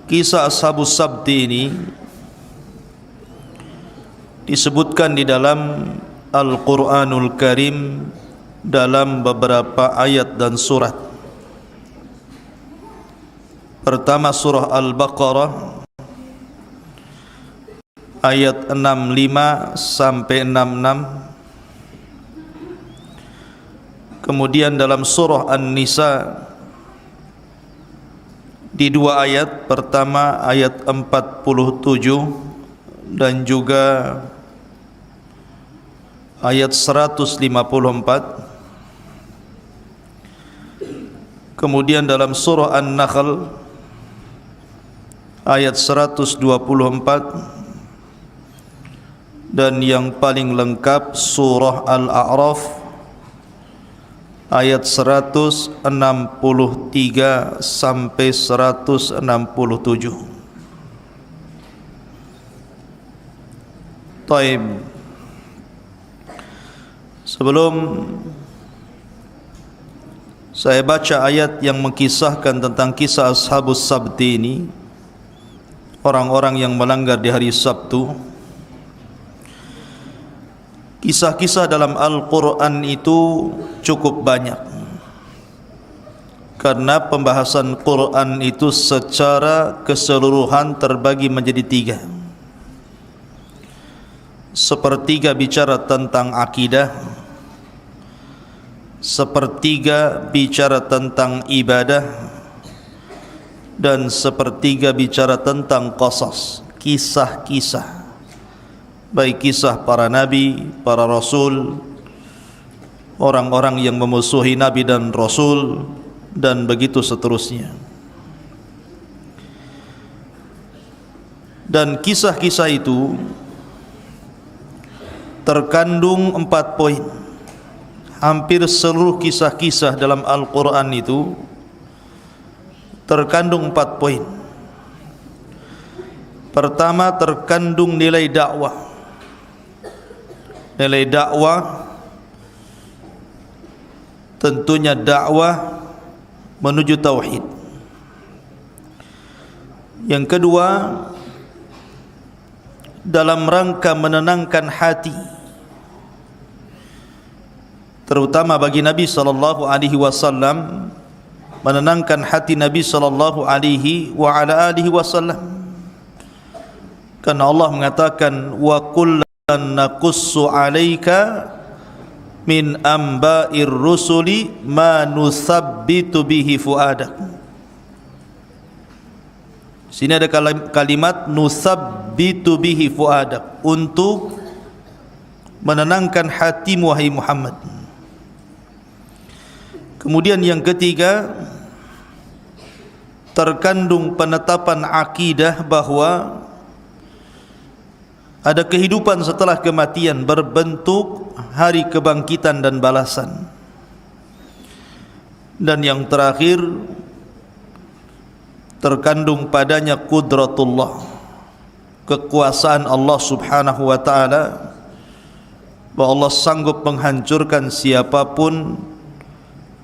Kisah Ashabus Sabti ini disebutkan di dalam Al-Quranul Karim dalam beberapa ayat dan surat. Pertama surah Al-Baqarah ayat 65 sampai 66. Kemudian dalam surah An-Nisa di dua ayat, pertama ayat 47 dan juga ayat 154. Kemudian dalam surah An-Nahl ayat 124 dan yang paling lengkap surah Al-A'raf ayat 163 sampai 167. Taib. Sebelum saya baca ayat yang mengkisahkan tentang kisah Ashabus Sabti ini, orang-orang yang melanggar di hari Sabtu, kisah-kisah dalam Al-Quran itu cukup banyak, karena pembahasan Quran itu secara keseluruhan terbagi menjadi tiga. Sepertiga bicara tentang akidah, sepertiga bicara tentang ibadah, dan sepertiga bicara tentang qasas, kisah-kisah, baik kisah para nabi, para rasul, orang-orang yang memusuhi nabi dan rasul, dan begitu seterusnya. Dan kisah-kisah itu terkandung 4 poin. Hampir seluruh kisah-kisah dalam Al-Quran itu terkandung 4 poin. Pertama, terkandung nilai dakwah. Nilai dakwah tentunya dakwah menuju tauhid. Yang kedua, dalam rangka menenangkan hati, terutama bagi Nabi sallallahu alaihi wasallam, menenangkan hati Nabi sallallahu alaihi wa ala alihi wasallam. Karena Allah mengatakan wa kullan naqussu 'alaika min amba'ir rusuli ma nusabbitu bihi fuadak. Sini ada kalimat nusabbitu bihi fuadak, untuk menenangkan hatimu wahai Muhammad. Kemudian yang ketiga, terkandung penetapan akidah bahwa ada kehidupan setelah kematian berbentuk hari kebangkitan dan balasan. Dan yang terakhir, terkandung padanya qudratullah, kekuasaan Allah subhanahu wa ta'ala, bahwa Allah sanggup menghancurkan siapapun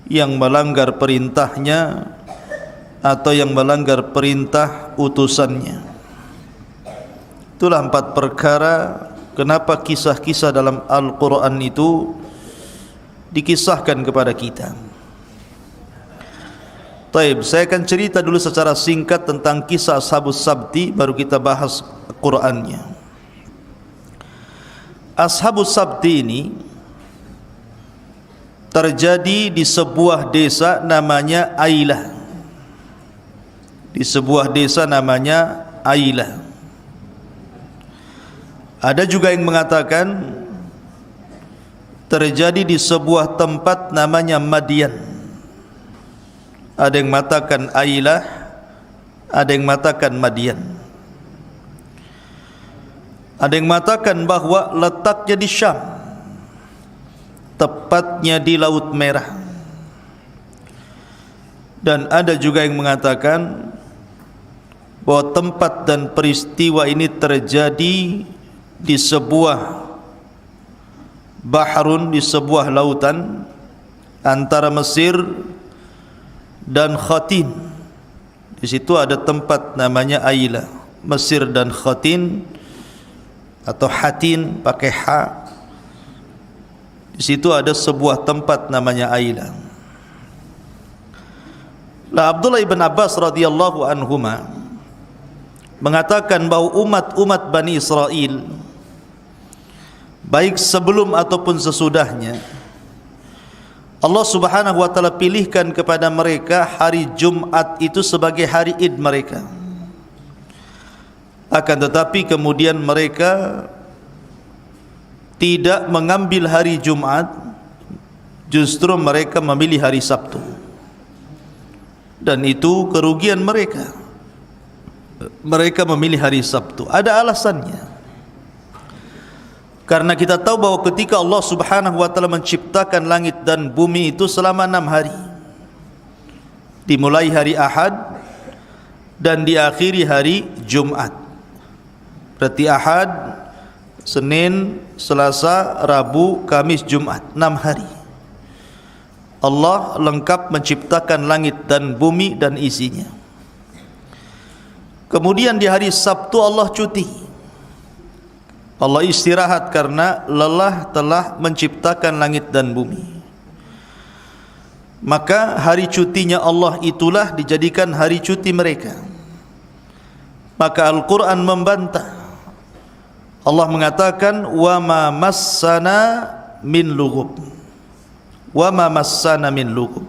yang melanggar perintahnya atau yang melanggar perintah utusannya. Itulah 4 perkara kenapa kisah-kisah dalam Al-Quran itu dikisahkan kepada kita. Taib, saya akan cerita dulu secara singkat tentang kisah Ashabus Sabti, baru kita bahas Qurannya. Ashabus Sabti ini terjadi di sebuah desa namanya Ailah. Di sebuah desa namanya Ailah. Ada juga yang mengatakan terjadi di sebuah tempat namanya Madian. Ada yang mengatakan Ailah, ada yang mengatakan Madian. Ada yang mengatakan bahwa letaknya di Syam, tepatnya di Laut Merah. Dan ada juga yang mengatakan bahwa tempat dan peristiwa ini terjadi di sebuah bahrun, di sebuah lautan antara Mesir dan Khatin, di Di situ ada tempat namanya Aila, Mesir dan Khatin atau Hatin pakai ha. Di situ ada sebuah tempat namanya Aila. Lah Abdullah ibn Abbas radhiyallahu anhuma mengatakan bahawa umat-umat Bani Israel baik sebelum ataupun sesudahnya, Allah subhanahu wa ta'ala pilihkan kepada mereka hari Jumat itu sebagai hari Id mereka. Akan tetapi kemudian mereka tidak mengambil hari Jumat, justru mereka memilih hari Sabtu. Dan itu kerugian mereka. Mereka memilih hari Sabtu. Ada alasannya. Karena kita tahu bahwa ketika Allah subhanahu wa ta'ala menciptakan langit dan bumi itu selama 6 hari, dimulai hari Ahad dan diakhiri hari Jumat. Berarti Ahad, Senin, Selasa, Rabu, Kamis, Jumat, 6 hari Allah lengkap menciptakan langit dan bumi dan isinya. Kemudian di hari Sabtu Allah cuti, Allah istirahat karena lelah telah menciptakan langit dan bumi. Maka hari cutinya Allah itulah dijadikan hari cuti mereka. Maka Al-Quran membantah. Allah mengatakan wa ma massana min lughub, wa ma massana min lughub.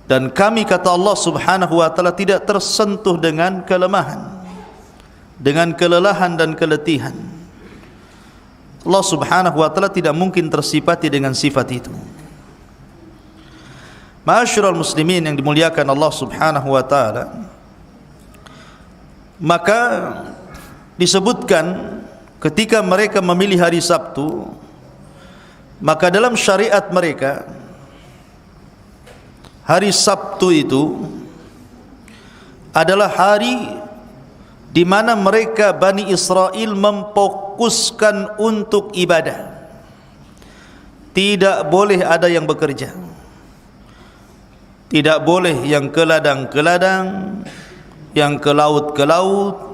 Dan kami, kata Allah subhanahu wa ta'ala, tidak tersentuh dengan kelemahan, dengan kelelahan dan keletihan. Allah subhanahu wa ta'ala tidak mungkin tersifati dengan sifat itu. Ma'asyiral muslimin yang dimuliakan Allah subhanahu wa ta'ala, maka disebutkan ketika mereka memilih hari Sabtu, maka dalam syariat mereka hari Sabtu itu adalah hari di mana mereka Bani Israel memfokuskan untuk ibadah. Tidak boleh ada yang bekerja, tidak boleh yang ke ladang ke ladang, yang ke laut ke laut,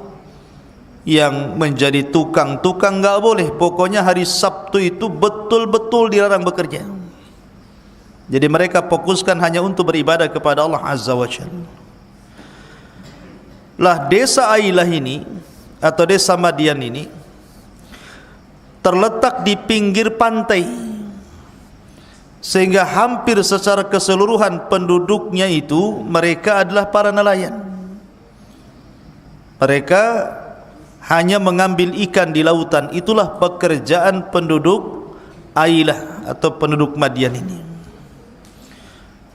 yang menjadi tukang-tukang, enggak boleh. Pokoknya hari Sabtu itu betul-betul dilarang bekerja. Jadi mereka fokuskan hanya untuk beribadah kepada Allah Azza wa Jalla. Lah desa Ailah ini atau desa Madian ini terletak di pinggir pantai, sehingga hampir secara keseluruhan penduduknya itu mereka adalah para nelayan. Mereka hanya mengambil ikan di lautan. Itulah pekerjaan penduduk Ailah atau penduduk Madian ini.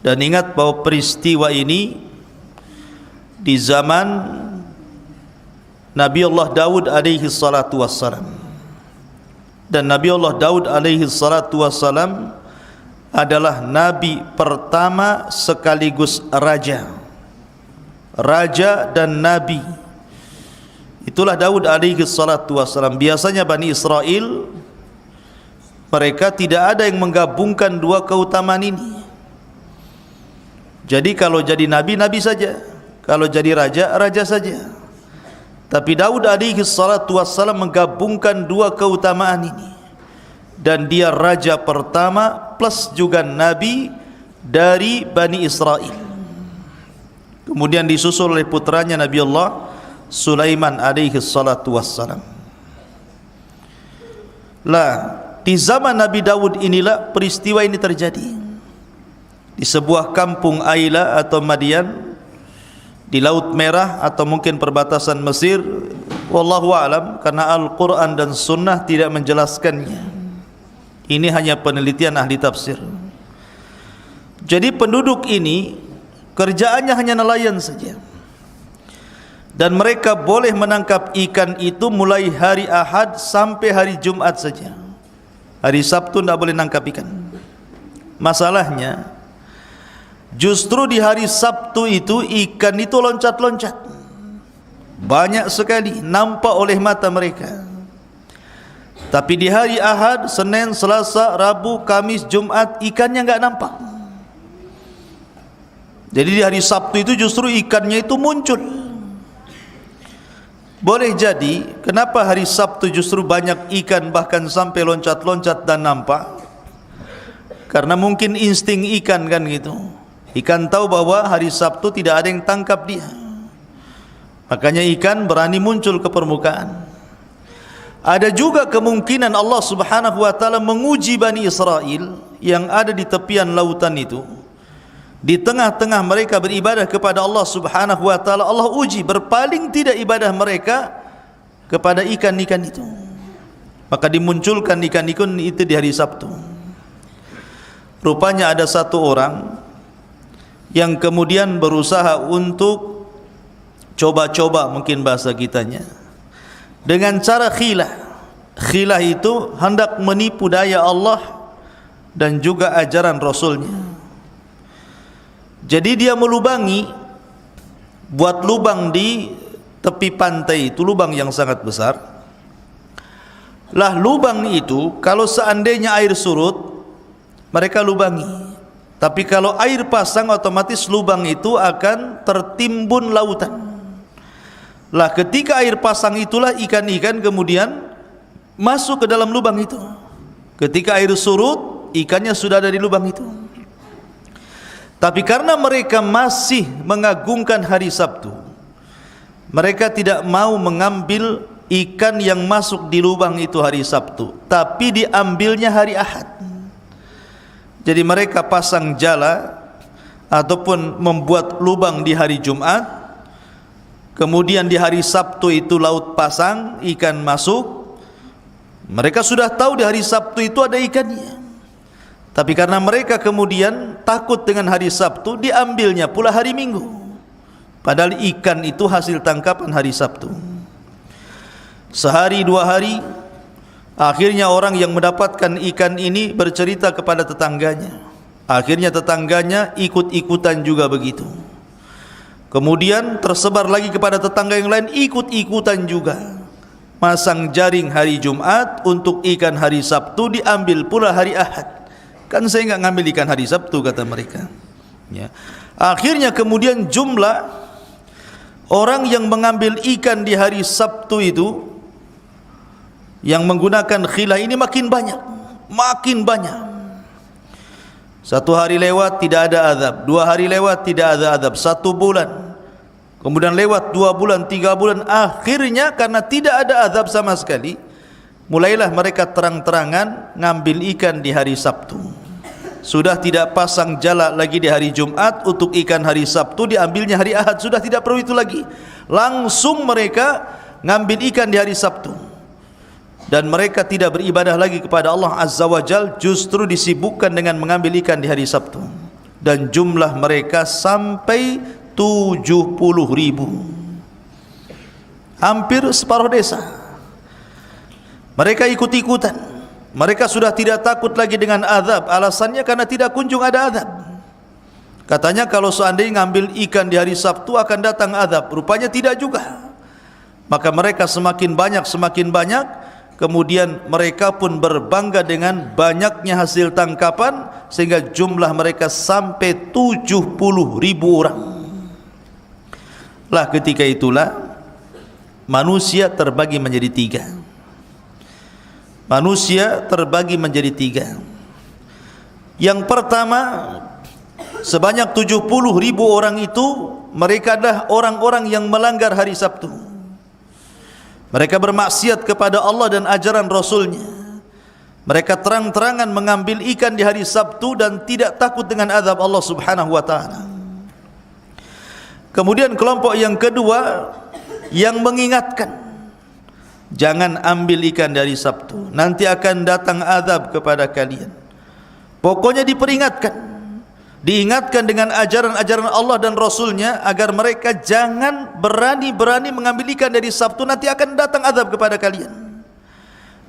Dan ingat bahwa peristiwa ini di zaman Nabi Allah Daud alaihi salatu wassalam. Dan Nabi Allah Daud alaihi salatu wassalam adalah nabi pertama sekaligus raja. Raja dan nabi. Itulah Daud alaihi salatu wassalam. Biasanya Bani Israel mereka tidak ada yang menggabungkan dua keutamaan ini. Jadi kalau jadi nabi, nabi saja. Kalau jadi raja, raja saja. Tapi Daud alaihi salatu wassalam menggabungkan dua keutamaan ini. Dan dia raja pertama plus juga nabi dari Bani Israel. Kemudian disusul oleh putranya Nabi Allah Sulaiman alaihi salatu wassalam. Lah, di zaman Nabi Daud inilah peristiwa ini terjadi. Di sebuah kampung Ailah atau Madian di Laut Merah atau mungkin perbatasan Mesir, wallahu a'lam, karena Al-Quran dan Sunnah tidak menjelaskannya. Ini hanya penelitian ahli tafsir. Jadi penduduk ini kerjaannya hanya nelayan saja. Dan mereka boleh menangkap ikan itu mulai hari Ahad sampai hari Jumat saja. Hari Sabtu tidak boleh nangkap ikan. Masalahnya, justru di hari Sabtu itu ikan itu loncat-loncat. Banyak sekali nampak oleh mata mereka. Tapi di hari Ahad, Senin, Selasa, Rabu, Kamis, Jumat ikannya enggak nampak. Jadi di hari Sabtu itu justru ikannya itu muncul. Boleh jadi kenapa hari Sabtu justru banyak ikan, bahkan sampai loncat-loncat dan nampak? Karena mungkin insting ikan kan gitu. Ikan tahu bahwa hari Sabtu tidak ada yang tangkap dia, makanya ikan berani muncul ke permukaan. Ada juga kemungkinan Allah Subhanahu wa taala menguji Bani Israel yang ada di tepian lautan itu. Di tengah-tengah mereka beribadah kepada Allah Subhanahu wa taala, Allah uji berpaling tidak ibadah mereka kepada ikan-ikan itu. Maka dimunculkan ikan-ikan itu di hari Sabtu. Rupanya ada satu orang yang kemudian berusaha untuk coba-coba, mungkin bahasa kitanya, dengan cara khilah. Khilah itu hendak menipu daya Allah dan juga ajaran Rasulnya. Jadi dia melubangi, buat lubang di tepi pantai itu, lubang yang sangat besar. Lah lubang itu kalau seandainya air surut, mereka lubangi. Tapi kalau air pasang, otomatis lubang itu akan tertimbun lautan. Lah ketika air pasang itulah ikan-ikan kemudian masuk ke dalam lubang itu. Ketika air surut, ikannya sudah ada di lubang itu. Tapi karena mereka masih mengagungkan hari Sabtu, mereka tidak mau mengambil ikan yang masuk di lubang itu hari Sabtu, tapi diambilnya hari Ahad. Jadi mereka pasang jala ataupun membuat lubang di hari Jumat, kemudian di hari Sabtu itu laut pasang, ikan masuk. Mereka sudah tahu di hari Sabtu itu ada ikannya, tapi karena mereka kemudian takut dengan hari Sabtu, diambilnya pula hari Minggu, padahal ikan itu hasil tangkapan hari Sabtu. Sehari dua hari, akhirnya orang yang mendapatkan ikan ini bercerita kepada tetangganya. Akhirnya tetangganya ikut-ikutan juga begitu. Kemudian tersebar lagi kepada tetangga yang lain, ikut-ikutan juga. Masang jaring hari Jumat untuk ikan hari Sabtu, diambil pula hari Ahad. Kan saya enggak ngambil ikan hari Sabtu, kata mereka. Ya. Akhirnya kemudian jumlah orang yang mengambil ikan di hari Sabtu itu, yang menggunakan khilah ini makin banyak, makin banyak. Satu hari lewat tidak ada azab, dua hari lewat tidak ada azab, satu bulan, kemudian lewat 2 bulan, 3 bulan, akhirnya karena tidak ada azab sama sekali, mulailah mereka terang-terangan ngambil ikan di hari Sabtu. Sudah tidak pasang jala lagi di hari Jumat untuk ikan hari Sabtu, diambilnya hari Ahad, sudah tidak perlu itu lagi. Langsung mereka ngambil ikan di hari Sabtu. Dan mereka tidak beribadah lagi kepada Allah Azza wa Jal, justru disibukkan dengan mengambil ikan di hari Sabtu. Dan jumlah mereka sampai 70.000, hampir separuh desa. Mereka ikut-ikutan. Mereka sudah tidak takut lagi dengan azab. Alasannya karena tidak kunjung ada azab. Katanya kalau seandainya ngambil ikan di hari Sabtu akan datang azab. Rupanya tidak juga. Maka mereka semakin banyak, kemudian mereka pun berbangga dengan banyaknya hasil tangkapan, sehingga jumlah mereka sampai 70.000 orang. Lah ketika itulah manusia terbagi menjadi 3. Manusia terbagi menjadi 3. Yang pertama, sebanyak 70.000 orang itu mereka adalah orang-orang yang melanggar hari Sabtu. Mereka bermaksiat kepada Allah dan ajaran Rasulnya. Mereka terang-terangan mengambil ikan di hari Sabtu dan tidak takut dengan azab Allah Subhanahu wa taala. Kemudian kelompok yang kedua yang mengingatkan, jangan ambil ikan dari Sabtu, nanti akan datang azab kepada kalian. Pokoknya diperingatkan, diingatkan dengan ajaran-ajaran Allah dan Rasulnya, agar mereka jangan berani-berani mengambil ikan dari Sabtu, nanti akan datang azab kepada kalian.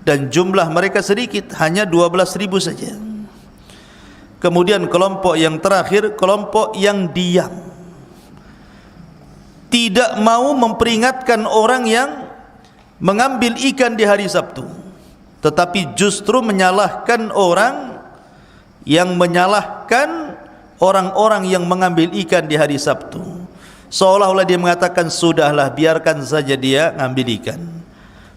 Dan jumlah mereka sedikit, hanya 12.000 saja. Kemudian kelompok yang terakhir, kelompok yang diam, tidak mau memperingatkan orang yang mengambil ikan di hari Sabtu, tetapi justru menyalahkan orang yang menyalahkan orang-orang yang mengambil ikan di hari Sabtu. Seolah-olah dia mengatakan, sudahlah, biarkan saja dia ngambil ikan.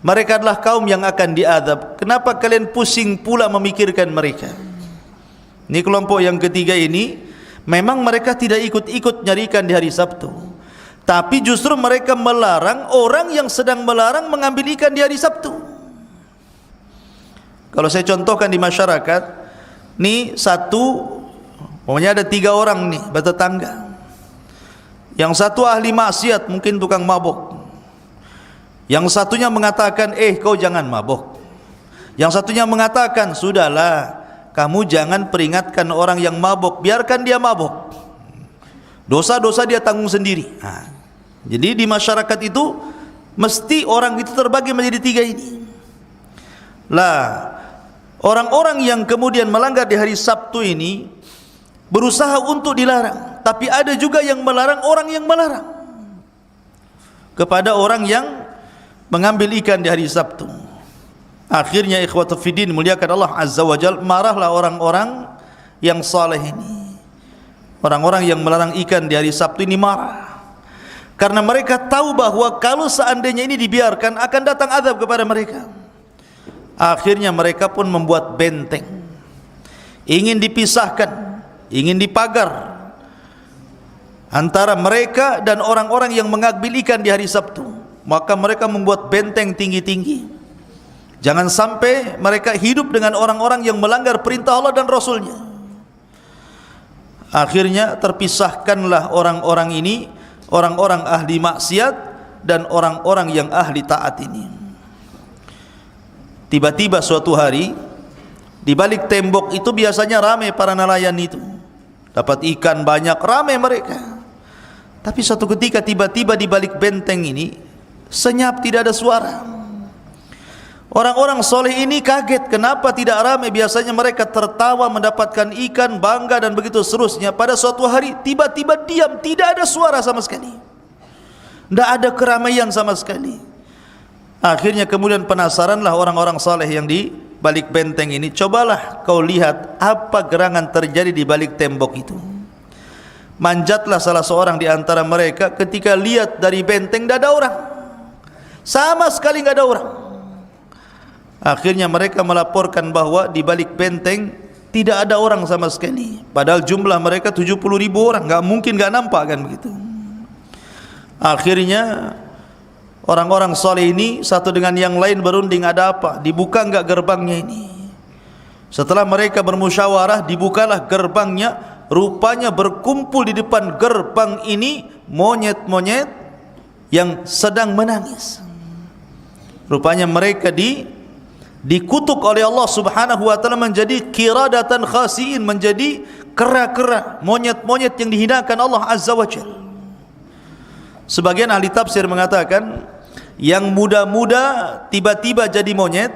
Mereka adalah kaum yang akan diazab. Kenapa kalian pusing pula memikirkan mereka? Ini kelompok yang ketiga ini, memang mereka tidak ikut-ikut nyari ikan di hari Sabtu, tapi justru mereka melarang orang yang sedang melarang mengambil ikan di hari Sabtu. Kalau saya contohkan di masyarakat, nih pokoknya ada 3 orang nih bertetangga. Yang satu ahli maksiat, mungkin tukang mabuk. Yang satunya mengatakan, kau jangan mabuk. Yang satunya mengatakan, sudahlah, kamu jangan peringatkan orang yang mabuk, biarkan dia mabuk. Dosa-dosa dia tanggung sendiri. Jadi di masyarakat itu mesti orang itu terbagi menjadi 3 ini. Lah, orang-orang yang kemudian melanggar di hari Sabtu ini berusaha untuk dilarang, tapi ada juga yang melarang orang yang melarang kepada orang yang mengambil ikan di hari Sabtu. Akhirnya ikhwatu fiddin muliakan Allah Azza wa Jalla, marahlah orang-orang yang saleh ini. Orang-orang yang melarang ikan di hari Sabtu ini marah, karena mereka tahu bahwa kalau seandainya ini dibiarkan akan datang azab kepada mereka. Akhirnya mereka pun membuat benteng, ingin dipisahkan, ingin dipagar antara mereka dan orang-orang yang mengambil ikan di hari Sabtu. Maka mereka membuat benteng tinggi-tinggi, jangan sampai mereka hidup dengan orang-orang yang melanggar perintah Allah dan Rasulnya. Akhirnya terpisahkanlah orang-orang ini, orang-orang ahli maksiat dan orang-orang yang ahli taat ini. Tiba-tiba suatu hari, di balik tembok itu biasanya ramai para nelayan itu, dapat ikan banyak, ramai mereka. Tapi suatu ketika tiba-tiba di balik benteng ini senyap, tidak ada suara. Orang-orang soleh ini kaget, kenapa tidak ramai? Biasanya mereka tertawa mendapatkan ikan, bangga dan begitu seterusnya. Pada suatu hari tiba-tiba diam, tidak ada suara sama sekali, tidak ada keramaian sama sekali. Akhirnya kemudian penasaranlah orang-orang soleh yang di balik benteng ini. Cobalah kau lihat apa gerangan terjadi di balik tembok itu. Manjatlah salah seorang di antara mereka, ketika lihat dari benteng tidak ada orang, sama sekali tidak ada orang. Akhirnya mereka melaporkan bahwa di balik benteng tidak ada orang sama sekali. Padahal jumlah mereka 70.000 orang, nggak mungkin nggak nampak kan begitu. Akhirnya orang-orang soleh ini satu dengan yang lain berunding, ada apa? Dibuka nggak gerbangnya ini? Setelah mereka bermusyawarah, dibukalah gerbangnya. Rupanya berkumpul di depan gerbang ini monyet-monyet yang sedang menangis. Rupanya mereka dikutuk oleh Allah Subhanahu wa taala menjadi qiradatan khasiin, menjadi kera-kera, monyet-monyet yang dihinakan Allah Azza wa Jalla. Sebagian ahli tafsir mengatakan, yang muda-muda tiba-tiba jadi monyet,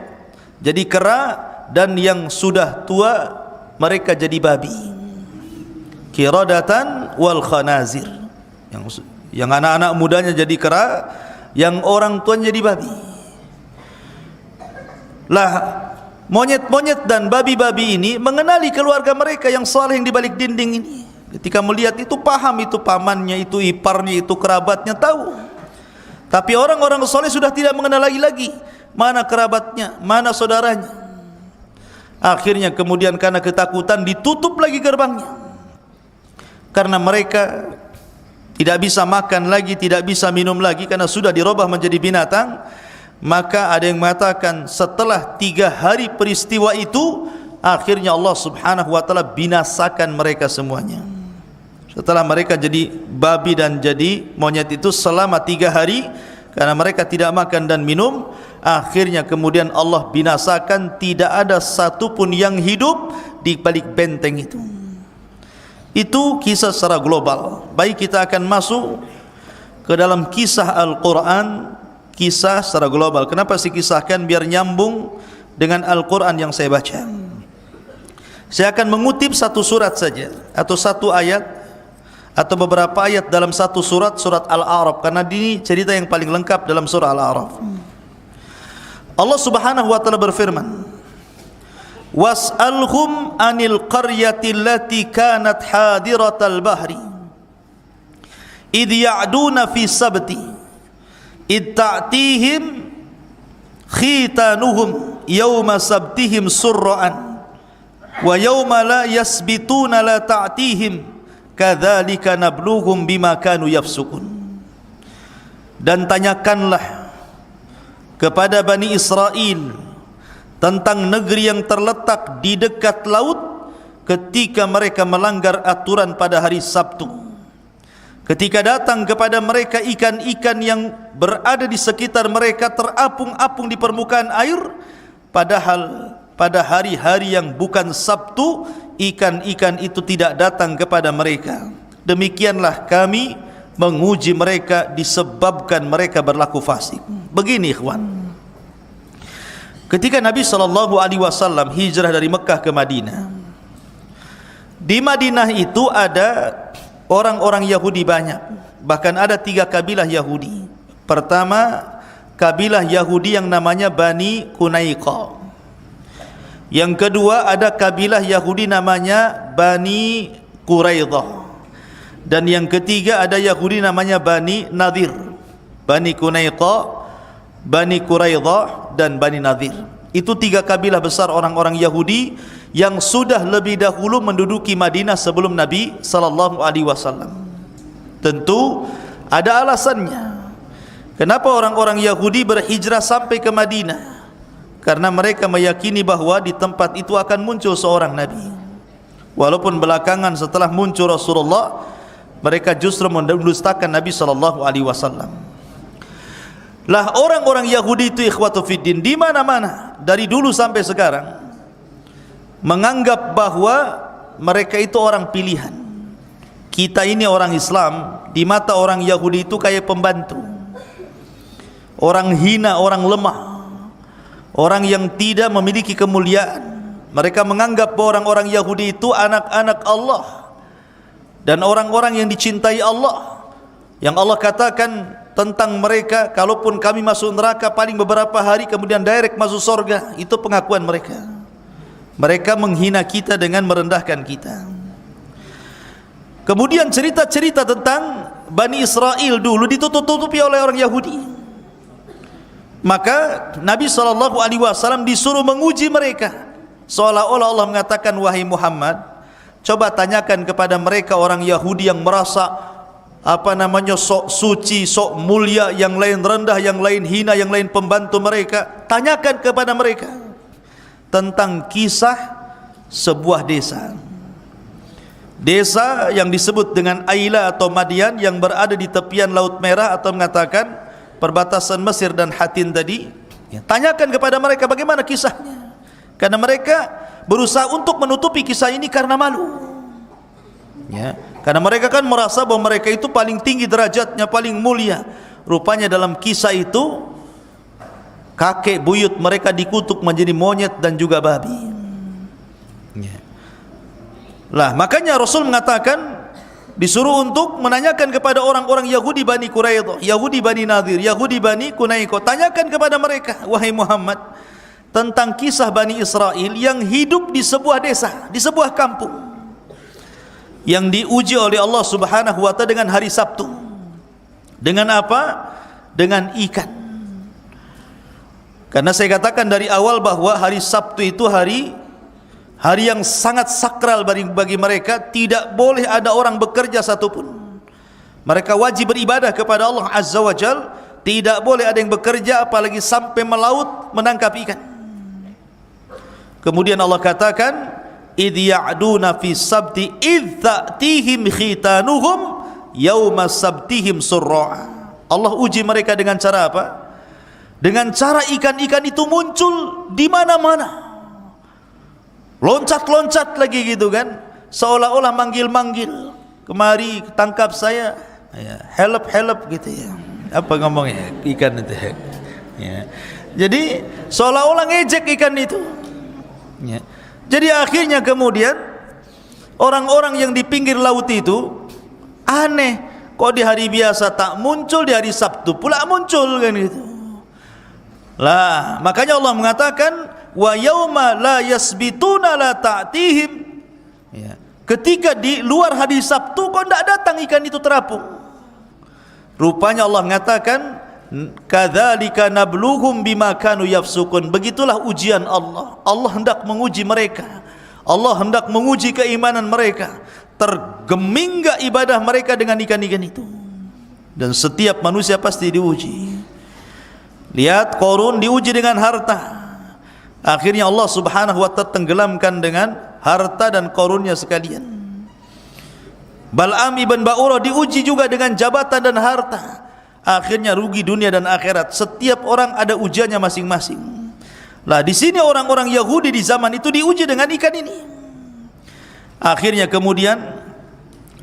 jadi kera, dan yang sudah tua mereka jadi babi. Qiradatan wal khanazir. Yang anak-anak mudanya jadi kera, yang orang tuanya jadi babi. Lah, monyet-monyet dan babi-babi ini mengenali keluarga mereka yang saleh yang di balik dinding ini. Ketika melihat itu paham, itu pamannya, itu iparnya, itu kerabatnya, tahu. Tapi orang-orang saleh sudah tidak mengenal lagi mana kerabatnya, mana saudaranya. Akhirnya kemudian karena ketakutan ditutup lagi gerbangnya. Karena mereka tidak bisa makan lagi, tidak bisa minum lagi karena sudah dirubah menjadi binatang. Maka ada yang mengatakan setelah 3 hari peristiwa itu, akhirnya Allah Subhanahu wa taala binasakan mereka semuanya. Setelah mereka jadi babi dan jadi monyet itu selama 3 hari karena mereka tidak makan dan minum, akhirnya kemudian Allah binasakan, tidak ada satupun yang hidup di balik benteng itu. Itu kisah secara global. Baik, kita akan masuk ke dalam kisah Al-Quran, kisah secara global. Kenapa saya kisahkan? Biar nyambung dengan Al-Quran yang saya baca. Saya akan mengutip satu surat saja, atau satu ayat, atau beberapa ayat dalam satu surat, surat Al-A'raf, karena ini cerita yang paling lengkap dalam surah Al-A'raf. Allah Subhanahu wa taala berfirman, was'alhum anil qaryati allati kanat hadiratal bahri idh ya'duna fi sabti idh ta'tihim khitanuhum yawma sabtihim surra'an wa yawma la yasbituna la ta'tihim kadzalika nabluhum bima kanu yafsukun. Dan tanyakanlah kepada Bani Israel tentang negeri yang terletak di dekat laut ketika mereka melanggar aturan pada hari Sabtu, ketika datang kepada mereka ikan-ikan yang berada di sekitar mereka terapung-apung di permukaan air, padahal pada hari-hari yang bukan Sabtu ikan-ikan itu tidak datang kepada mereka. Demikianlah kami menguji mereka disebabkan mereka berlaku fasik. Begini ikhwan, ketika Nabi SAW hijrah dari Mekah ke Madinah, di Madinah itu ada orang-orang Yahudi banyak, bahkan ada 3 kabilah Yahudi. Pertama, kabilah Yahudi yang namanya Bani Qunaiqa. Yang kedua, ada kabilah Yahudi namanya Bani Quraidah. Dan yang ketiga, ada Yahudi namanya Bani Nadir. Bani Qunaiqa, Bani Quraidah dan Bani Nadir. Itu 3 kabilah besar orang-orang Yahudi yang sudah lebih dahulu menduduki Madinah sebelum Nabi SAW. Tentu ada alasannya kenapa orang-orang Yahudi berhijrah sampai ke Madinah. Karena mereka meyakini bahwa di tempat itu akan muncul seorang Nabi. Walaupun belakangan setelah muncul Rasulullah, mereka justru mendustakan Nabi SAW. Lah orang-orang Yahudi itu ikhwatu fiddin di mana-mana dari dulu sampai sekarang menganggap bahwa mereka itu orang pilihan. Kita ini orang Islam, di mata orang Yahudi itu kayak pembantu, orang hina, orang lemah, orang yang tidak memiliki kemuliaan. Mereka menganggap bahwa orang-orang Yahudi itu anak-anak Allah dan orang-orang yang dicintai Allah, yang Allah katakan tentang mereka, kalaupun kami masuk neraka paling beberapa hari kemudian direct masuk surga. Itu pengakuan mereka. Mereka menghina kita dengan merendahkan kita. Kemudian cerita-cerita tentang Bani Israel dulu ditutup-tutupi oleh orang Yahudi. Maka Nabi SAW disuruh menguji mereka, seolah-olah Allah mengatakan, wahai Muhammad, coba tanyakan kepada mereka orang Yahudi yang merasa sok suci, sok mulia, yang lain rendah, yang lain hina, yang lain pembantu mereka. Tanyakan kepada mereka tentang kisah sebuah desa yang disebut dengan Aila atau Madian, yang berada di tepian Laut Merah, atau mengatakan perbatasan Mesir dan Hatin tadi. Tanyakan kepada mereka bagaimana kisahnya, karena mereka berusaha untuk menutupi kisah ini karena malu. Karena mereka kan merasa bahwa mereka itu paling tinggi derajatnya, paling mulia. Rupanya dalam kisah itu kakek buyut mereka dikutuk menjadi monyet dan juga babi. Lah makanya Rasul mengatakan, disuruh untuk menanyakan kepada orang-orang Yahudi Bani Quraidah, Yahudi Bani Nadir, Yahudi Bani Qunaiqa. Tanyakan kepada mereka, wahai Muhammad, tentang kisah Bani Israel yang hidup di sebuah desa, di sebuah kampung, yang diuji oleh Allah Subhanahu wa ta'ala dengan hari Sabtu. Dengan apa? Dengan ikan. Karena saya katakan dari awal bahwa hari Sabtu itu hari yang sangat sakral bagi mereka. Tidak boleh ada orang bekerja satupun. Mereka wajib beribadah kepada Allah Azza wa Jal. Tidak boleh ada yang bekerja, apalagi sampai melaut menangkap ikan. Kemudian Allah katakan, idh ya'duna fi sabti idh ta'tihim khitanuhum yawma sabtihim surra'a. Allah uji mereka dengan cara apa? Dengan cara ikan-ikan itu muncul di mana-mana, loncat-loncat lagi gitu kan, seolah-olah manggil-manggil, kemari tangkap saya, help gitu ya. Apa ngomongnya ikan itu ya. Jadi seolah-olah ngejek ikan itu ya. Jadi akhirnya kemudian orang-orang yang di pinggir laut itu aneh, kok di hari biasa tak muncul, di hari Sabtu pula muncul kan gitu. Lah, makanya Allah mengatakan wa yauma la yasbituna la ta'tihim. Ya. Ketika di luar hari Sabtu kok tidak datang ikan itu terapung. Rupanya Allah mengatakan kadzalika nabluhum bima kanu yafsukun. Begitulah ujian Allah. Allah hendak menguji mereka. Allah hendak menguji keimanan mereka. Tergeming enggak ibadah mereka dengan ikan-ikan itu. Dan setiap manusia pasti diuji. Lihat Qarun diuji dengan harta. Akhirnya Allah Subhanahu wa ta'ala tenggelamkan dengan harta dan Qarunnya sekalian. Bal'am ibn Ba'urah diuji juga dengan jabatan dan harta. Akhirnya rugi dunia dan akhirat. Setiap orang ada ujiannya masing-masing. Lah di sini orang-orang Yahudi di zaman itu diuji dengan ikan ini. Akhirnya kemudian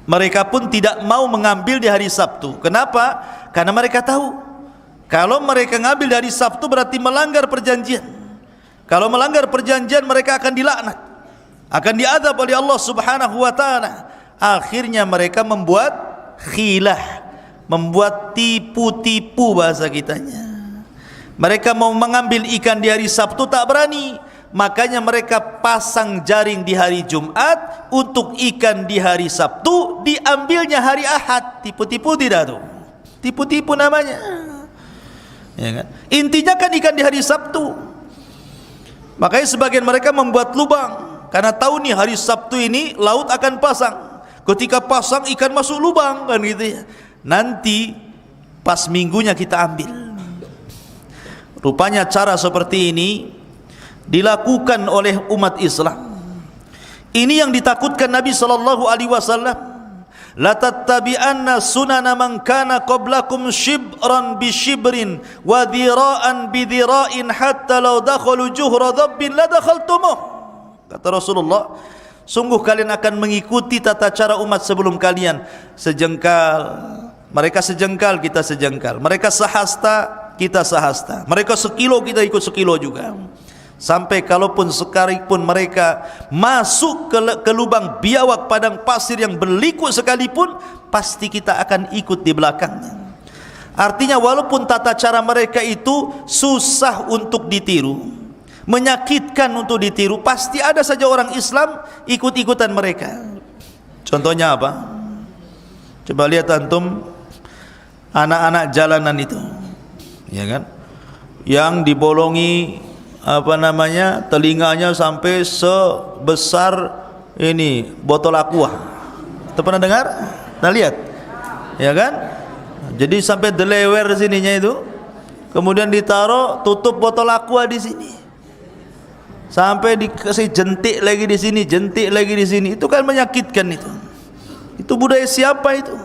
mereka pun tidak mau mengambil di hari Sabtu. Kenapa? Karena mereka tahu kalau mereka ngambil dari Sabtu berarti melanggar perjanjian. Kalau melanggar perjanjian mereka akan dilaknat, akan diazab oleh Allah Subhanahu wa ta'ala. Akhirnya mereka membuat khilah, membuat tipu-tipu bahasa kitanya. Mereka mau mengambil ikan di hari Sabtu tak berani. Makanya mereka pasang jaring di hari Jumat, untuk ikan di hari Sabtu diambilnya hari Ahad. Tipu-tipu tidak tuh? Tipu-tipu namanya. Ya kan? Intinya kan ikan di hari Sabtu. Makanya sebagian mereka membuat lubang karena tahu nih hari Sabtu ini laut akan pasang. Ketika pasang ikan masuk lubang kan gitu ya. Nanti pas minggunya kita ambil. Rupanya cara seperti ini dilakukan oleh umat Islam. Ini yang ditakutkan Nabi sallallahu alaihi wasallam. La tattabi'anna sunana man kana qablakum shibran bi shibrin wa dhira'an bi dhira'in hatta law dakhalu juhra dhabbin la dakhaltumuh. Kata Rasulullah, sungguh kalian akan mengikuti tata cara umat sebelum kalian. Sejengkal, mereka sejengkal, kita sejengkal. Mereka sehasta, kita sehasta. Mereka sekilo, kita ikut sekilo juga. Sampai kalaupun sekalipun mereka masuk ke lubang biawak padang pasir yang berliku sekalipun, pasti kita akan ikut di belakangnya. Artinya walaupun tata cara mereka itu susah untuk ditiru, menyakitkan untuk ditiru, pasti ada saja orang Islam ikut-ikutan mereka. Contohnya apa? Coba lihat antum anak-anak jalanan itu, ya kan? Yang dibolongi telinganya sampai sebesar ini botol aqua. Itu pernah dengar? Nah lihat, ya kan? Jadi sampai delewer sininya itu, kemudian ditaruh tutup botol aqua di sini, sampai dikasih jentik lagi di sini, jentik lagi di sini. Itu kan menyakitkan itu. Itu budaya siapa itu?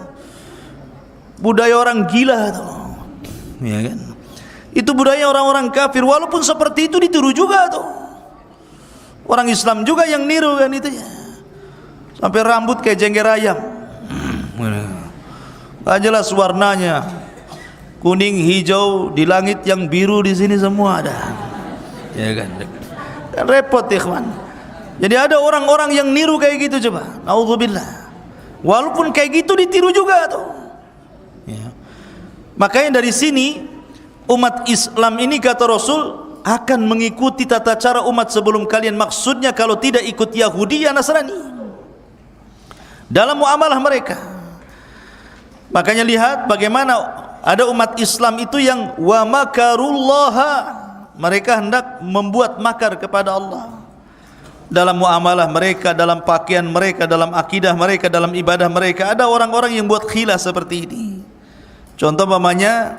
Budaya orang gila itu, ya kan? Itu budaya orang-orang kafir. Walaupun seperti itu ditiru juga tuh. Orang Islam juga yang niru kan itu ya. Sampai rambut kayak jengger ayam. Gak jelas warnanya. Kuning, hijau, di langit yang biru di sini semua ada. Ya kan? Kan repot ikhwan. Jadi ada orang-orang yang niru kayak gitu coba. Nauzubillah. Walaupun kayak gitu ditiru juga tuh. Ya. Makanya dari sini umat Islam ini kata Rasul akan mengikuti tata cara umat sebelum kalian. Maksudnya kalau tidak ikut Yahudi ya Nasrani dalam muamalah mereka. Makanya lihat bagaimana ada umat Islam itu yang wa makarullaha, mereka hendak membuat makar kepada Allah dalam muamalah mereka, dalam pakaian mereka, dalam akidah mereka, dalam ibadah mereka. Ada orang-orang yang buat khilah seperti ini. Contoh umpamanya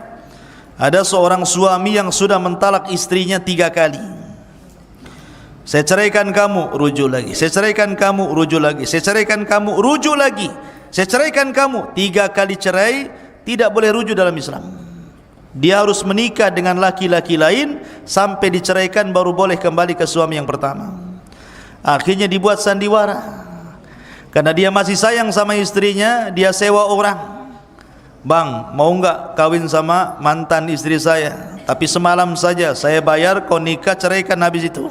ada seorang suami yang sudah mentalak istrinya 3 kali. Saya ceraikan kamu, rujuk lagi. Saya ceraikan kamu, rujuk lagi. Saya ceraikan kamu, rujuk lagi. Saya ceraikan kamu. 3 kali cerai, tidak boleh rujuk dalam Islam. Dia harus menikah dengan laki-laki lain sampai diceraikan baru boleh kembali ke suami yang pertama. Akhirnya dibuat sandiwara. Karena dia masih sayang sama istrinya, dia sewa orang. Bang, mau enggak kawin sama mantan istri saya? Tapi semalam saja saya bayar, kau nikah, ceraikan habis itu.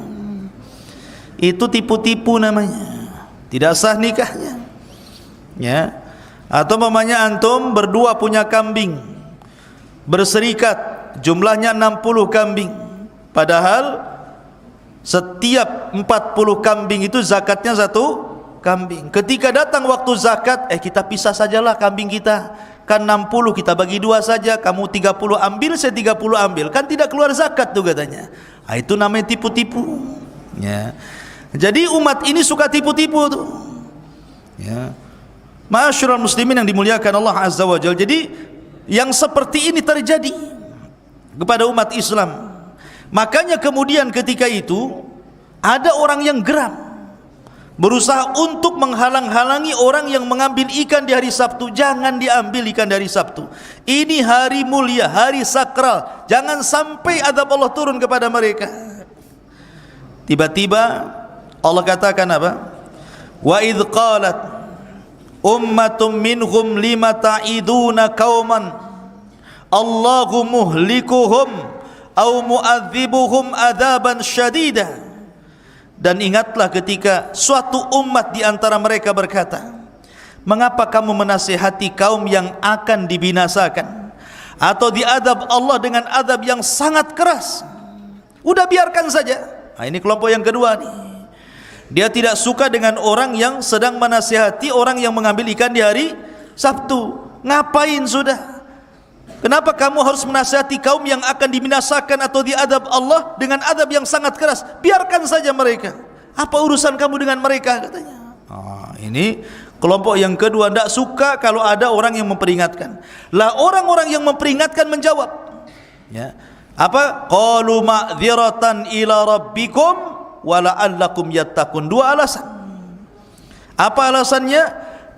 Itu tipu-tipu namanya. Tidak sah nikahnya. Ya. Atau mamanya antum berdua punya kambing, berserikat, jumlahnya 60 kambing. Padahal setiap 40 kambing itu zakatnya 1 kambing. Ketika datang waktu zakat, kita pisah sajalah kambing kita. Kan 60 kita bagi 2 saja, kamu 30 ambil, saya 30 ambil. Kan tidak keluar zakat tuh katanya. Itu namanya tipu-tipu. Ya. Jadi umat ini suka tipu-tipu tuh. Ya. Ma'asyiral muslimin yang dimuliakan Allah Azza wa Jalla. Jadi yang seperti ini terjadi kepada umat Islam. Makanya kemudian ketika itu ada orang yang geram, berusaha untuk menghalang-halangi orang yang mengambil ikan di hari Sabtu. Jangan diambil ikan dari Sabtu. Ini hari mulia, hari sakral. Jangan sampai azab Allah turun kepada mereka. Tiba-tiba Allah katakan apa? Wa idh qalat ummatum minhum lima ta'iduna qauman Allahu muhlikuhum au mu'adzibuhum adzaban syadida. Dan ingatlah ketika suatu umat di antara mereka berkata, mengapa kamu menasihati kaum yang akan dibinasakan atau diadab Allah dengan adab yang sangat keras? Udah biarkan saja. Nah, ini kelompok yang kedua nih. Dia tidak suka dengan orang yang sedang menasihati orang yang mengambil ikan di hari Sabtu. Ngapain sudah? Kenapa kamu harus menasihati kaum yang akan dibinasakan atau diadab Allah dengan adab yang sangat keras? Biarkan saja mereka. Apa urusan kamu dengan mereka, katanya. Ini kelompok yang kedua, tidak suka kalau ada orang yang memperingatkan. Lah orang-orang yang memperingatkan menjawab, ya. Apa? Qalu ma'dziratan ila rabbikum wa la'allakum yattaqun. 2 alasan. Apa alasannya?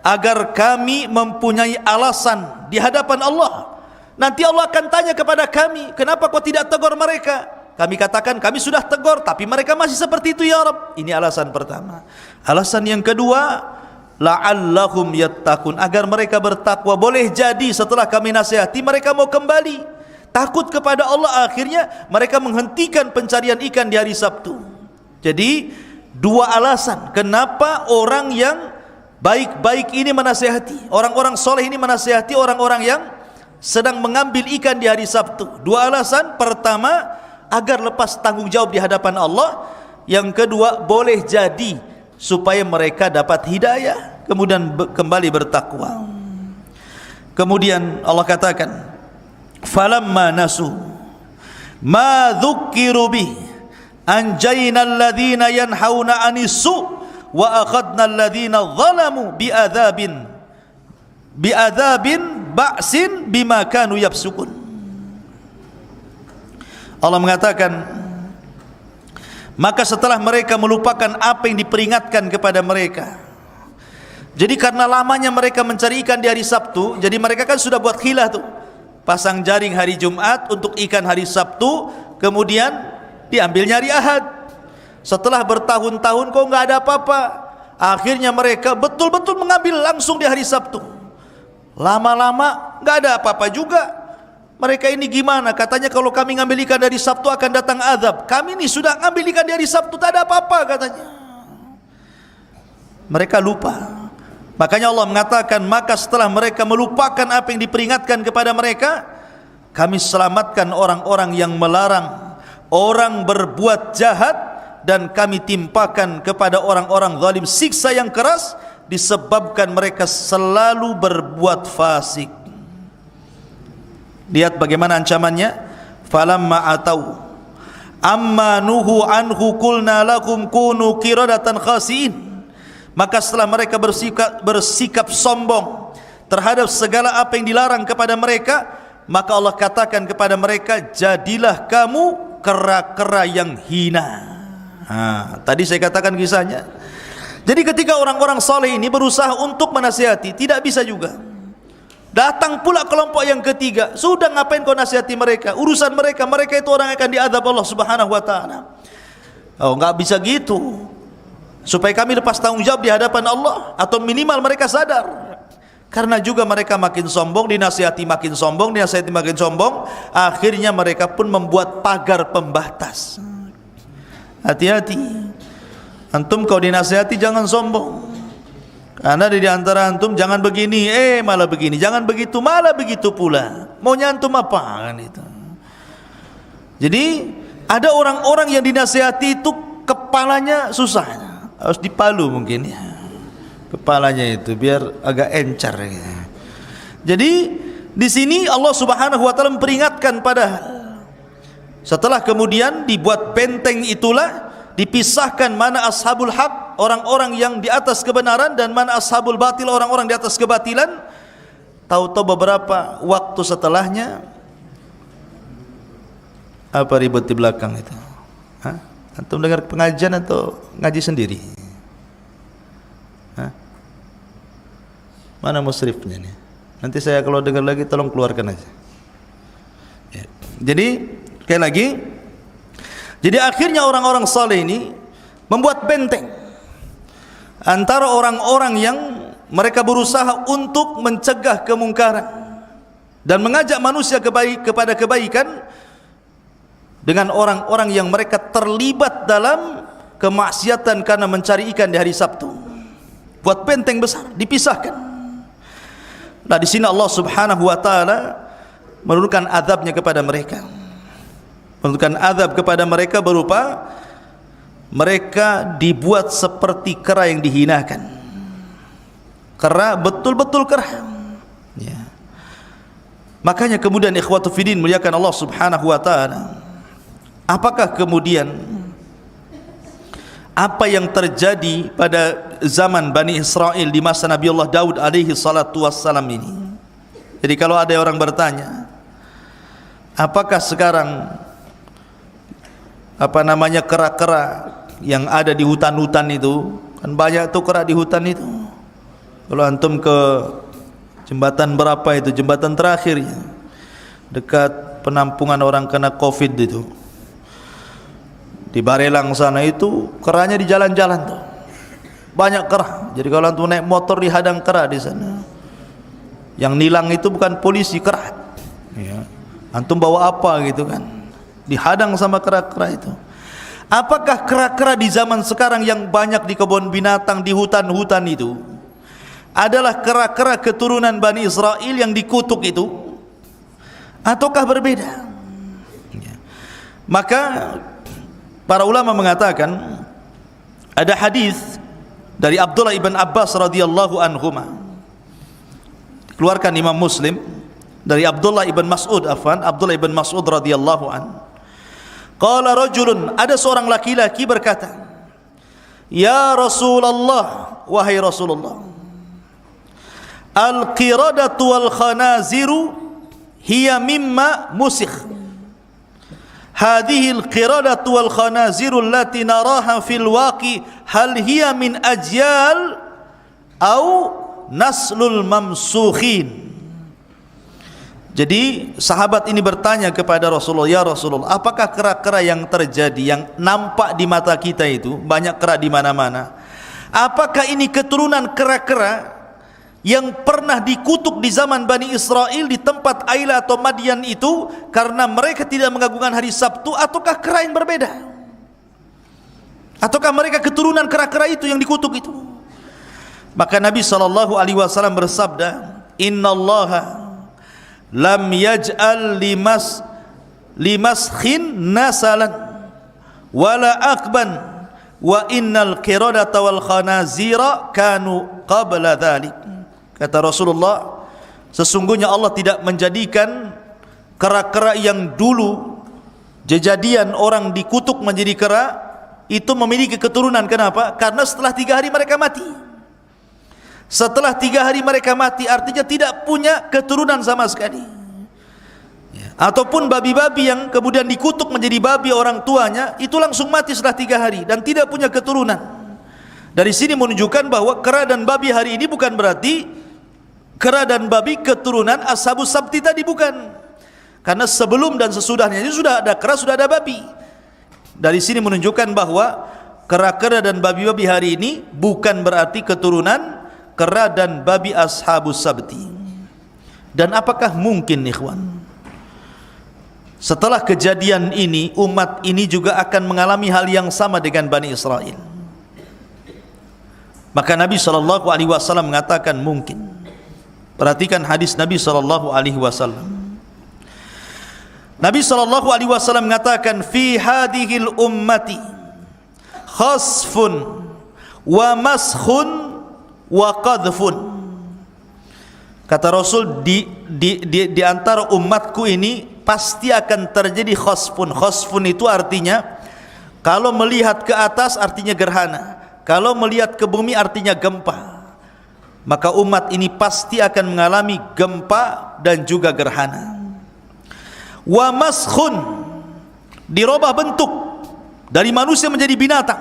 Agar kami mempunyai alasan di hadapan Allah. Nanti Allah akan tanya kepada kami, kenapa kau tidak tegur mereka? Kami katakan, kami sudah tegur, tapi mereka masih seperti itu ya Rabb. Ini alasan pertama. Alasan yang kedua, la'allahum yattaqun, agar mereka bertakwa. Boleh jadi setelah kami nasihati, mereka mau kembali takut kepada Allah. Akhirnya mereka menghentikan pencarian ikan di hari Sabtu. Jadi 2 alasan kenapa orang yang baik-baik ini menasihati, orang-orang soleh ini menasihati orang-orang yang sedang mengambil ikan di hari Sabtu. 2 alasan. Pertama, agar lepas tanggung jawab di hadapan Allah. Yang kedua, boleh jadi supaya mereka dapat hidayah, kemudian kembali bertakwa. Kemudian Allah katakan, falamma nasu ma dzukkiru bih anjayna alladhina yanhauna 'anis su' wa akhadna alladhina zalamu bi'adzabin ba'sin bima kanu yafsukun. Allah mengatakan, maka setelah mereka melupakan apa yang diperingatkan kepada mereka. Jadi karena lamanya mereka mencari ikan di hari Sabtu, jadi mereka kan sudah buat khilah tuh, pasang jaring hari Jumat untuk ikan hari Sabtu, kemudian diambilnya hari Ahad. Setelah bertahun-tahun kok nggak ada apa-apa, akhirnya mereka betul-betul mengambil langsung di hari Sabtu. Lama-lama nggak ada apa-apa juga. Mereka ini gimana? Katanya kalau kami ngambil ikan dari Sabtu akan datang azab. Kami ini sudah ngambil ikan dari Sabtu, tak ada apa-apa katanya. Mereka lupa. Makanya Allah mengatakan, maka setelah mereka melupakan apa yang diperingatkan kepada mereka, kami selamatkan orang-orang yang melarang orang berbuat jahat, dan kami timpakan kepada orang-orang zalim siksa yang keras disebabkan mereka selalu berbuat fasik. Lihat bagaimana ancamannya. Falamma atau amma nuhu anhu qulna lakum kunu qiradatan khasiin. Maka setelah mereka bersikap sombong terhadap segala apa yang dilarang kepada mereka, maka Allah katakan kepada mereka, jadilah kamu kera-kera yang hina. Tadi saya katakan kisahnya. Jadi ketika orang-orang soleh ini berusaha untuk menasihati, tidak bisa juga. Datang pula kelompok yang ketiga, sudah ngapain kau nasihati mereka? Urusan mereka, mereka itu orang yang akan diazab Allah Subhanahu wa taala. Oh, enggak bisa gitu. Supaya kami lepas tanggung jawab di hadapan Allah, atau minimal mereka sadar. Karena juga mereka makin sombong, dinasihati makin sombong, dinasihati makin sombong, akhirnya mereka pun membuat pagar pembatas. Hati-hati. Antum kau dinasihati jangan sombong. Karena di antara antum jangan begini, malah begini, jangan begitu, malah begitu pula. Maunya antum apa kan itu. Jadi Ada orang-orang yang dinasihati itu kepalanya susah, harus dipalu mungkin ya, kepalanya itu biar agak encar ya. Jadi di sini Allah Subhanahu wa taala memperingatkan setelah kemudian dibuat benteng itulah dipisahkan mana ashabul haq, orang-orang yang di atas kebenaran, dan mana ashabul batil, orang-orang di atas kebatilan. Tahu-tahu beberapa waktu setelahnya apa ribut di belakang itu? Hah? Antum dengar pengajian atau ngaji sendiri? Hah? Mana musrifnya nih? Nanti saya kalau dengar lagi tolong keluarkan aja ya. Jadi sekali lagi, jadi akhirnya orang-orang saleh ini membuat benteng antara orang-orang yang mereka berusaha untuk mencegah kemungkaran dan mengajak manusia kepada kebaikan, dengan orang-orang yang mereka terlibat dalam kemaksiatan karena mencari ikan di hari Sabtu. Buat benteng besar, dipisahkan. Nah, di sini Allah Subhanahu wa taala menurunkan azabnya kepada mereka. Menurunkan azab kepada mereka berupa mereka dibuat seperti kera yang dihinakan. Kera, betul-betul kera ya. Makanya kemudian ikhwatu fiddin muliakan Allah Subhanahu wa taala, apakah kemudian apa yang terjadi pada zaman Bani Israel di masa Nabi Allah Daud alaihi salatu wassalam ini? Jadi kalau ada orang bertanya, apakah sekarang kera-kera yang ada di hutan-hutan itu, kan banyak tuh kera di hutan itu. Kalau antum ke jembatan berapa itu, jembatan terakhir ya, dekat penampungan orang kena Covid itu, di Barelang sana itu keranya di jalan-jalan tuh, banyak kera. Jadi kalau antum naik motor dihadang kera di sana. Yang nilang itu bukan polisi, kera ya. Antum bawa apa gitu kan, dihadang sama kera-kera itu. Apakah kera-kera di zaman sekarang yang banyak di kebun binatang, di hutan-hutan itu adalah kera-kera keturunan Bani Israel yang dikutuk itu, ataukah berbeda ya? Maka para ulama mengatakan ada hadis dari Abdullah ibn Abbas radhiyallahu anhuma, keluarkan Imam Muslim, dari Abdullah ibn Mas'ud Abdullah ibn Mas'ud radhiyallahu an. Qala rajulun, ada seorang laki-laki berkata, ya Rasulullah, wahai Rasulullah, al-qiradatu wal khanaziru hiya mimma musikh. Hadhihi al-qiradatu wal khanaziru allati naraha fil waqi hal hiya min ajyal au naslul mamsukhin. Jadi sahabat ini bertanya kepada Rasulullah, ya Rasulullah, apakah kera-kera yang terjadi, yang nampak di mata kita itu, banyak kera di mana-mana, apakah ini keturunan kera-kera yang pernah dikutuk di zaman Bani Israel di tempat Aila atau Madian itu karena mereka tidak mengagungkan hari Sabtu, ataukah kera yang berbeda? Ataukah mereka keturunan kera-kera itu yang dikutuk itu? Maka Nabi SAW bersabda, innallaha lam yaj'al limaskhin nasalan wala akban wa innal qiradata wal khanazira kanu qabla dhalik. Kata Rasulullah, sesungguhnya Allah tidak menjadikan kera-kera yang dulu kejadian orang dikutuk menjadi kera itu memiliki keturunan. Kenapa? Karena setelah 3 hari mereka mati. Setelah 3 hari mereka mati, artinya tidak punya keturunan sama sekali ya. Ataupun babi-babi yang kemudian dikutuk menjadi babi orang tuanya, itu langsung mati setelah 3 hari dan tidak punya keturunan. Dari sini menunjukkan bahwa kera dan babi hari ini bukan berarti kera dan babi keturunan Ashabus Sabti tadi, bukan. Karena sebelum dan sesudahnya itu sudah ada kera, sudah ada babi. Dari sini menunjukkan bahwa kera-kera dan babi-babi hari ini bukan berarti keturunan kera dan babi Ashabus Sabti. Dan apakah mungkin ikhwan, setelah kejadian ini umat ini juga akan mengalami hal yang sama dengan Bani Israel? Maka Nabi SAW mengatakan mungkin. Perhatikan hadis Nabi SAW, Nabi SAW mengatakan, fi hadhil ummati khasfun wa maskhun wa qadhfun. Kata Rasul, di antara umatku ini pasti akan terjadi khasfun. Khasfun itu artinya kalau melihat ke atas artinya gerhana, kalau melihat ke bumi artinya gempa. Maka umat ini pasti akan mengalami gempa dan juga gerhana. Wa maskhun, dirubah bentuk dari manusia menjadi binatang.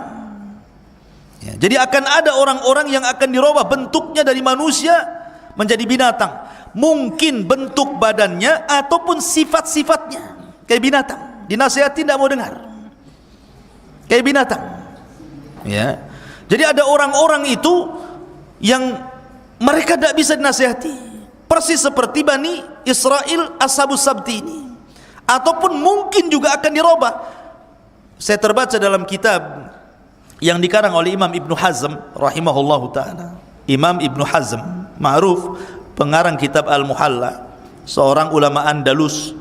Ya, jadi akan ada orang-orang yang akan dirubah bentuknya dari manusia menjadi binatang. Mungkin bentuk badannya ataupun sifat-sifatnya kayak binatang. Dinasihati tidak mau dengar, kayak binatang. Ya, jadi ada orang-orang itu yang mereka tidak bisa dinasihati, persis seperti Bani Israel Ashabus Sabti ini. Ataupun mungkin juga akan dirubah. Saya terbaca dalam kitab yang dikarang oleh Imam Ibnu Hazm rahimahullahu ta'ala. Imam Ibnu Hazm ma'ruf, pengarang kitab Al-Muhalla, seorang ulama Andalus.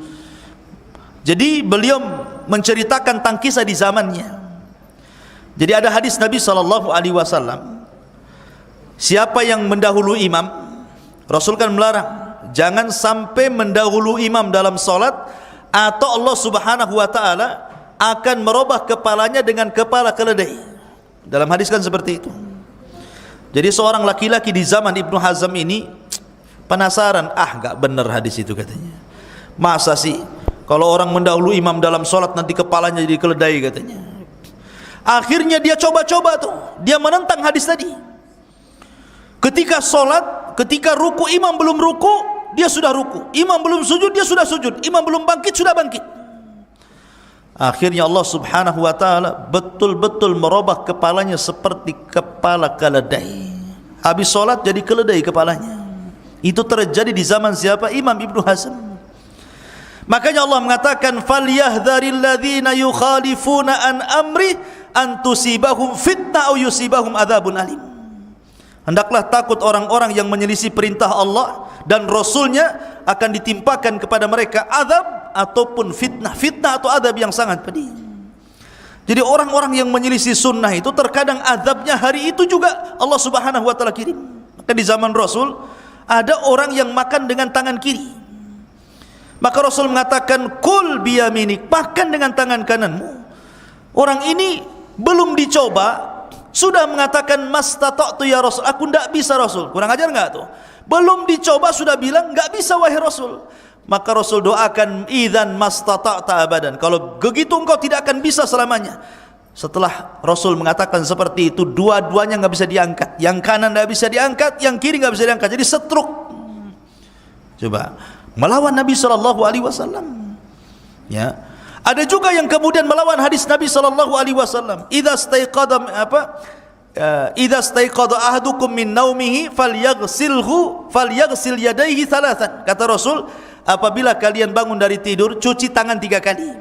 Jadi beliau menceritakan tentang kisah di zamannya. Jadi ada hadis Nabi SAW, siapa yang mendahului imam, Rasul kan melarang, jangan sampai mendahului imam dalam solat, atau Allah Subhanahu wa ta'ala akan merubah kepalanya dengan kepala keledai. Dalam hadis kan seperti itu. Jadi seorang laki-laki di zaman Ibnu Hazm ini penasaran, gak benar hadis itu katanya. Masa sih kalau orang mendahului imam dalam solat nanti kepalanya jadi keledai katanya. Akhirnya dia coba-coba tuh, dia menentang hadis tadi. Ketika solat, ketika ruku, imam belum ruku, dia sudah ruku. Imam belum sujud, dia sudah sujud. Imam belum bangkit, sudah bangkit. Akhirnya Allah Subhanahu wa ta'ala betul-betul merubah kepalanya seperti kepala keledai. Habis solat jadi keledai kepalanya. Itu terjadi di zaman siapa? Imam Ibnu Hazm. Makanya Allah mengatakan, falyahdharil ladzina yukhalifuna an amri an tusibahum fitnah aw yusibahum adzabun alim. Hendaklah takut orang-orang yang menyelisih perintah Allah dan Rasulnya akan ditimpakan kepada mereka azab ataupun fitnah. Fitnah atau azab yang sangat pedih. Jadi orang-orang yang menyelisih sunnah itu terkadang azabnya hari itu juga Allah Subhanahu wa ta'ala kirim. Maka di zaman Rasul ada orang yang makan dengan tangan kiri. Maka Rasul mengatakan, kul biyaminik, makan dengan tangan kananmu. Orang ini belum dicoba sudah mengatakan mastata'tu ya Rasul, aku tidak bisa Rasul. Kurang ajar enggak tuh? Belum dicoba sudah bilang enggak bisa wahai Rasul. Maka Rasul doakan, idzan mastata'ta abadan, kalau begitu engkau tidak akan bisa selamanya. Setelah Rasul mengatakan seperti itu, dua-duanya enggak bisa diangkat. Yang kanan enggak bisa diangkat, yang kiri enggak bisa diangkat. Jadi setruk. Coba melawan Nabi SAW. Ya. Ada juga yang kemudian melawan hadis Nabi SAW. Idza staiqadha ahadukum min naumihi falyaghsil yadayhi thalathan. Kata Rasul, apabila kalian bangun dari tidur, cuci tangan 3 kali.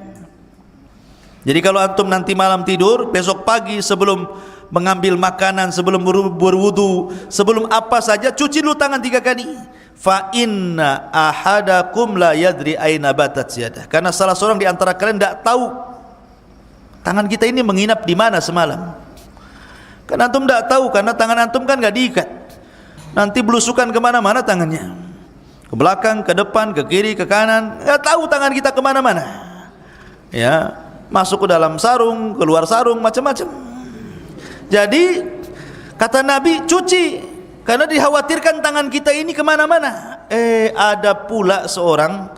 Jadi kalau antum nanti malam tidur, besok pagi sebelum mengambil makanan, sebelum berwudu, sebelum apa saja, cuci dulu tangan 3 kali. Fa inna ahadakum la yadri aina batat yadah. Karena salah seorang di antara kalian tidak tahu tangan kita ini menginap di mana semalam. Karena antum tidak tahu, karena tangan antum kan nggak diikat. Nanti belusukan kemana-mana tangannya, ke belakang, ke depan, ke kiri, ke kanan, nggak tahu tangan kita kemana-mana. Ya, masuk ke dalam sarung, keluar sarung, macam-macam. Jadi kata Nabi, cuci. Karena dikhawatirkan tangan kita ini kemana-mana. Ada pula seorang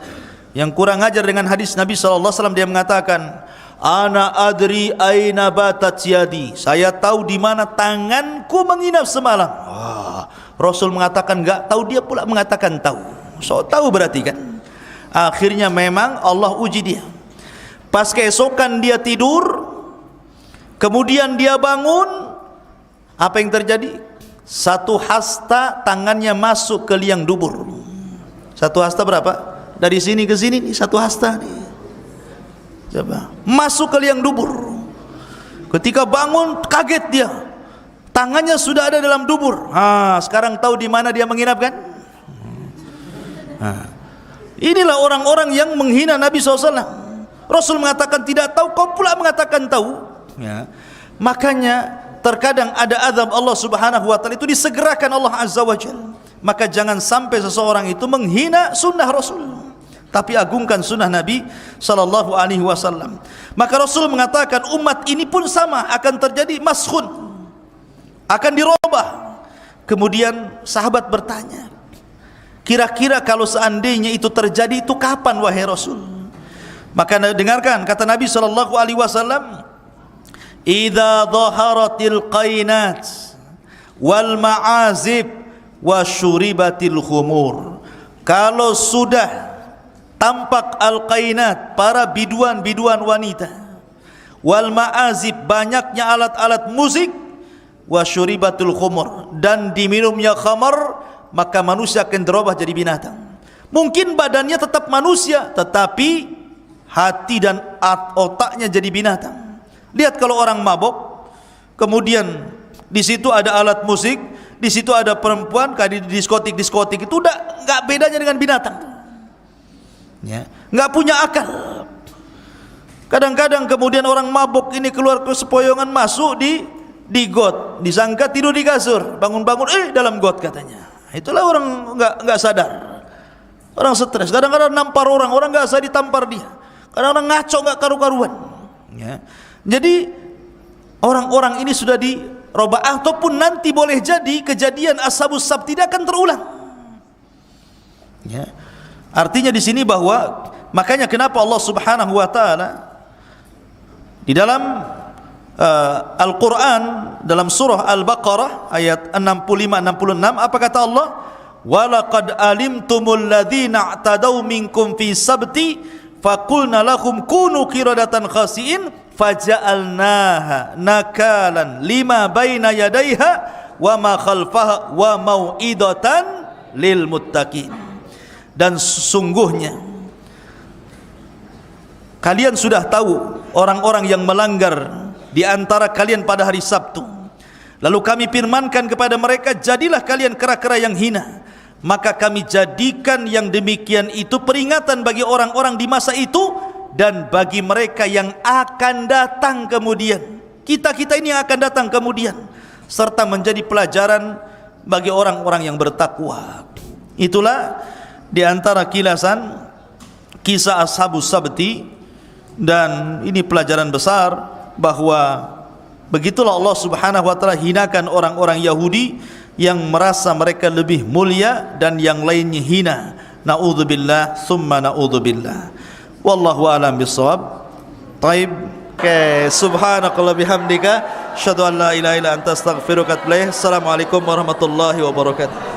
yang kurang ajar dengan hadis Nabi SAW. Dia mengatakan, ana adri aina batat yadi, saya tahu di mana tanganku menginap semalam. Rasul mengatakan enggak tahu, dia pula mengatakan tahu. So tahu berarti kan. Akhirnya memang Allah uji dia. Pas keesokan dia tidur, kemudian dia bangun, apa yang terjadi? Satu hasta tangannya masuk ke liang dubur. Satu hasta berapa? Dari sini ke sini nih, satu hasta nih. Coba masuk ke liang dubur. Ketika bangun kaget dia, tangannya sudah ada dalam dubur. Sekarang tahu di mana dia menginap kan? Inilah orang-orang yang menghina Nabi SAW. Rasul mengatakan tidak tahu, kau pula mengatakan tahu. Ya. Makanya terkadang ada azab Allah Subhanahu wa taala itu disegerakan Allah Azza wa Jalla. Maka jangan sampai seseorang itu menghina sunnah Rasul, tapi agungkan sunnah Nabi sallallahu alaihi wasallam. Maka Rasul mengatakan umat ini pun sama, akan terjadi maskhun, akan dirubah. Kemudian sahabat bertanya, kira-kira kalau seandainya itu terjadi, itu kapan wahai Rasul? Maka dengarkan kata Nabi sallallahu alaihi wasallam, idza dhaharatil qainat wal ma'azib wa syuribatil khumur. Kalau sudah tampak al-qainat, para biduan-biduan wanita, wal ma'azib, banyaknya alat-alat musik, wa syuribatul khumur, dan diminumnya khamar, maka manusia akan berubah jadi binatang. Mungkin badannya tetap manusia, tetapi hati dan otaknya jadi binatang. Lihat kalau orang mabok, kemudian di situ ada alat musik, di situ ada perempuan, kayak di diskotik itu udah nggak bedanya dengan binatang. Ya, nggak punya akal. Kadang-kadang kemudian orang mabuk ini keluar ke sepoyongan, masuk di got, disangka tidur di kasur, bangun-bangun dalam got katanya. Itulah orang nggak sadar, orang stres. Kadang-kadang nampar orang nggak sadar ditampar dia. Kadang-kadang ngaco nggak karu-karuan. Ya. Jadi orang-orang ini sudah dirubah, ataupun nanti boleh jadi kejadian Ashabus Sabt tidak akan terulang. Ya. Artinya di sini bahwa makanya kenapa Allah Subhanahu wa taala di dalam Al-Qur'an, dalam surah Al-Baqarah ayat 65-66, apa kata Allah? Walaqad alimtumul ladzina i'tadaw minkum fi sabti faqulna lahum kunu qiradatan khasiin faja'alnaha nakalan lima baina yadayha wa ma khalfaha wa mau'idatan lil muttaqin. Dan sesungguhnya kalian sudah tahu orang-orang yang melanggar di antara kalian pada hari Sabtu. Lalu kami firmankan kepada mereka, jadilah kalian kera-kera yang hina. Maka kami jadikan yang demikian itu peringatan bagi orang-orang di masa itu dan bagi mereka yang akan datang kemudian. Kita-kita ini yang akan datang kemudian, serta menjadi pelajaran bagi orang-orang yang bertakwa. Itulah di antara kilasan kisah Ashabus Sabti, dan ini pelajaran besar bahwa begitulah Allah Subhanahu wa taala hinakan orang-orang Yahudi yang merasa mereka lebih mulia dan yang lainnya hina. Naudzubillah summa naudzubillah. Wallahu a'lam bissawab. Taib. Okay. Subhanakallah bihamdika asyhadu an la ilaha illa anta astaghfiruka wa atubu ilaik. Assalamualaikum warahmatullahi wabarakatuh.